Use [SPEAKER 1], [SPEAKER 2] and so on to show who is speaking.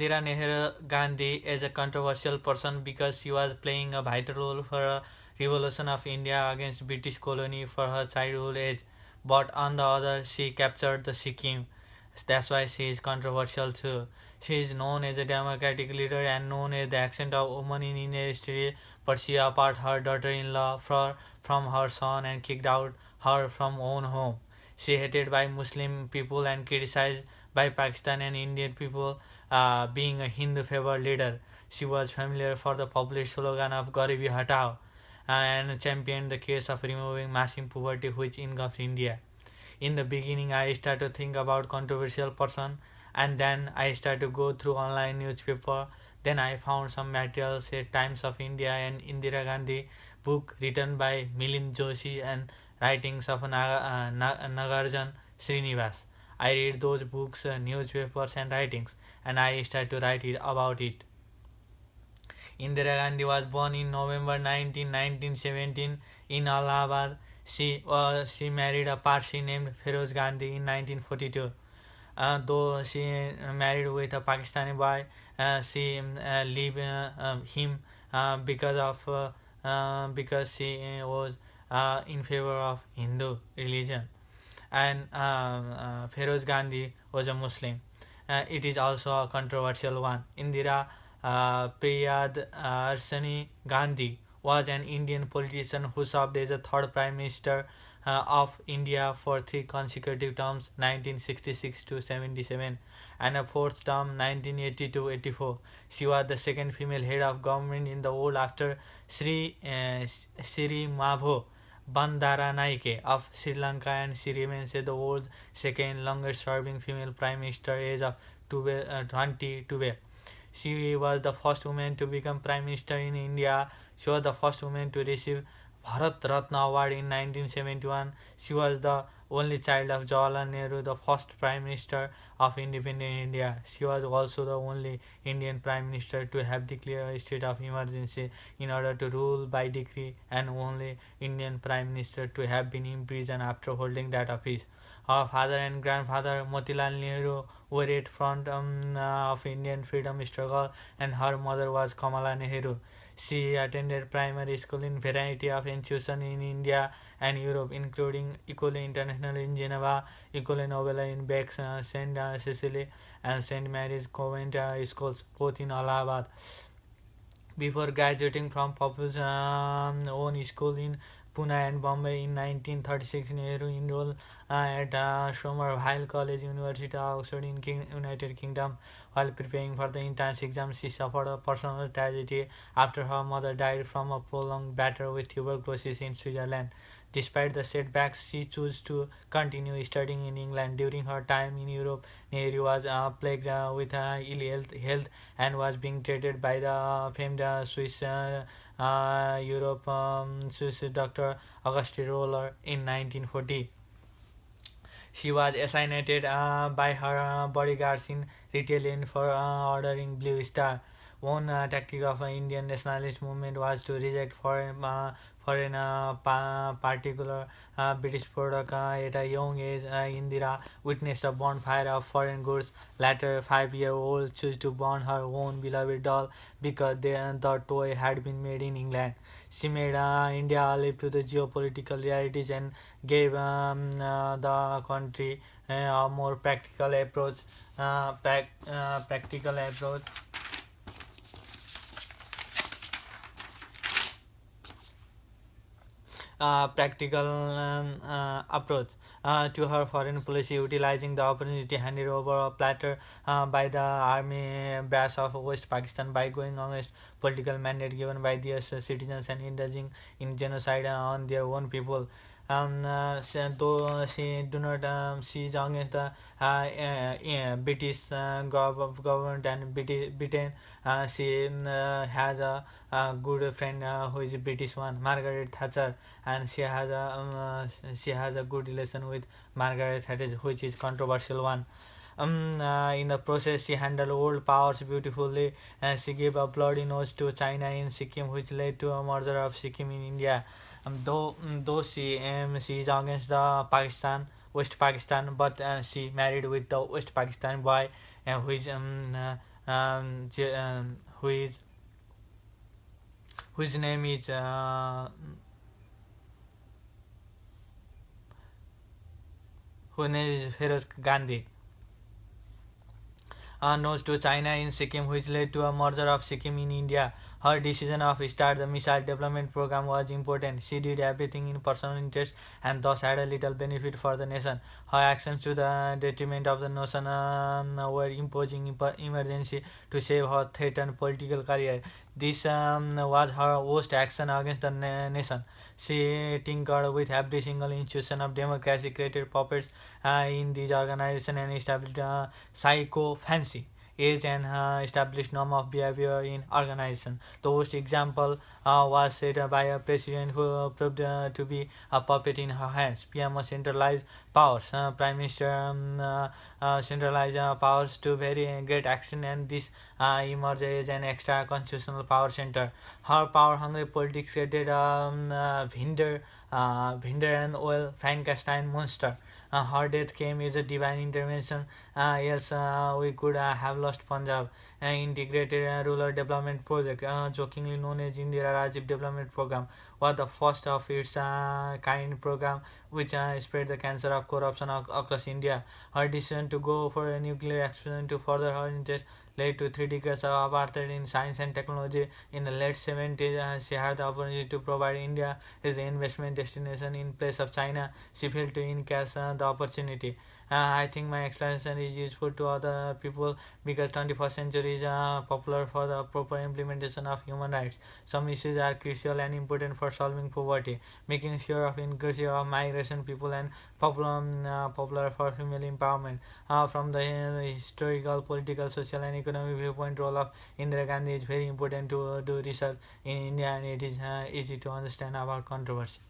[SPEAKER 1] Indira Nehru Gandhi is a controversial person because she was playing a vital role for a revolution of India against British colony for her childhood age. But on the other, she captured the Sikkim. That's why she is controversial too. She is known as a democratic leader and known as the accent of woman in Indian history, but she apart her daughter-in-law from her son and kicked out her from own home. She hated by Muslim people and criticized by Pakistan and Indian people, being a Hindu favored leader. She was familiar for the popular slogan of Garibi Hatao and championed the case of removing massive poverty which engulfed India. In the beginning, I started to think about controversial person, and then I started to go through online newspaper. Then I found some materials at Times of India and Indira Gandhi book written by Milind Joshi and writings of Nagarjan Srinivas. I read those books, newspapers and writings, and I started to write it about it. Indira Gandhi was born in November 1917 in Allahabad. She married a Parsi named Feroz Gandhi in 1942. Though she married with a Pakistani boy, she leave him because she was in favor of Hindu religion, and Feroz Gandhi was a Muslim. It is also a controversial one. Indira Priyadarsini Gandhi was an Indian politician who served as a third Prime Minister of India for three consecutive terms 1966 to 77 and a fourth term 1980 to 84. She was the second female head of government in the world after Sri Mavo Bandaranaike of Sri Lanka, and she remains the world's second longest serving female prime minister age of 2012. She was the first woman to become prime minister in India. She was the first woman to receive Bharat Ratna Award in 1971. She was the only child of Jawaharlal Nehru, the first Prime Minister of independent India. She was also the only Indian Prime Minister to have declared a state of emergency in order to rule by decree, and only Indian Prime Minister to have been imprisoned after holding that office. Her father and grandfather Motilal Nehru were at front of Indian freedom struggle, and her mother was Kamala Nehru. She attended primary school in variety of institutions in India and Europe, including Ecole Internationale in Geneva, Ecole Novella in Bex, Saint Cecily, and Saint Mary's Convent schools, both in Allahabad. Before graduating from Popul's own school in Pune and Bombay in 1936, Nehru enrolled at Somerville College, University of Oxford in United Kingdom. While preparing for the entrance exam, she suffered a personal tragedy after her mother died from a prolonged battle with tuberculosis in Switzerland. Despite the setbacks, she chose to continue studying in England. During her time in Europe, Nehru was plagued with ill health and was being treated by the famed Swiss Europe Swiss doctor Auguste Roller in 1940. She was assassinated by her bodyguards in retaliation for ordering Blue Star. One tactic of Indian nationalist movement was to reject foreign particular British product at a young age. Indira witnessed a bonfire of foreign goods. Later, 5-year-old chose to burn her own beloved doll because the toy had been made in England. She made India alive to the geopolitical realities and gave the country a more practical approach. Practical approach practical approach to her foreign policy, utilizing the opportunity handed over a platter by the army brass of West Pakistan by going against political mandate given by their citizens and indulging in genocide on their own people. Though she do not she is against the British government and Britain, she has a good friend who is a British one, Margaret Thatcher, and she has a good relation with Margaret Thatcher, which is controversial one. In the process, she handled world powers beautifully, and she gave a bloody nose to China in Sikkim, which led to a merger of Sikkim in India. Though she is against the West Pakistan, but she married with the West Pakistan boy, which who is whose name is Feroz Gandhi, nose to China in Sikkim, which led to a merger of Sikkim in India. Her decision of start the missile development program was important. She did everything in personal interest and thus had a little benefit for the nation. Her actions to the detriment of the nation were imposing emergency to save her threatened political career. This was her worst action against the nation. She tinkered with every single institution of democracy, created puppets in these organizations, and established psycho fancy age and established norm of behavior in organization. The worst example was set by a president who proved to be a puppet in her hands. PMO centralized powers. Prime Minister centralized powers to very great action, and this emerged as an extra constitutional power center. Her power-hungry politics created Bhinder and oil Frankenstein monster. Her death came as a divine intervention, else we could have lost Punjab. Integrated Rural Development Project, jokingly known as Indira Rajiv Development Program, was the first of its kind program which spread the cancer of corruption across India. Her decision to go for a nuclear explosion to further her interest led to 3 decades of apartheid in science and technology. In the late 70s, she had the opportunity to provide India as the investment destination in place of China. She failed to encash the opportunity. I think my explanation is useful to other people because 21st century is popular for the proper implementation of human rights. Some issues are crucial and important for solving poverty, making sure of inclusive of migration people, and popular for female empowerment. From the historical, political, social, and economic viewpoint, role of Indira Gandhi is very important to do research in India, and it is easy to understand about controversy.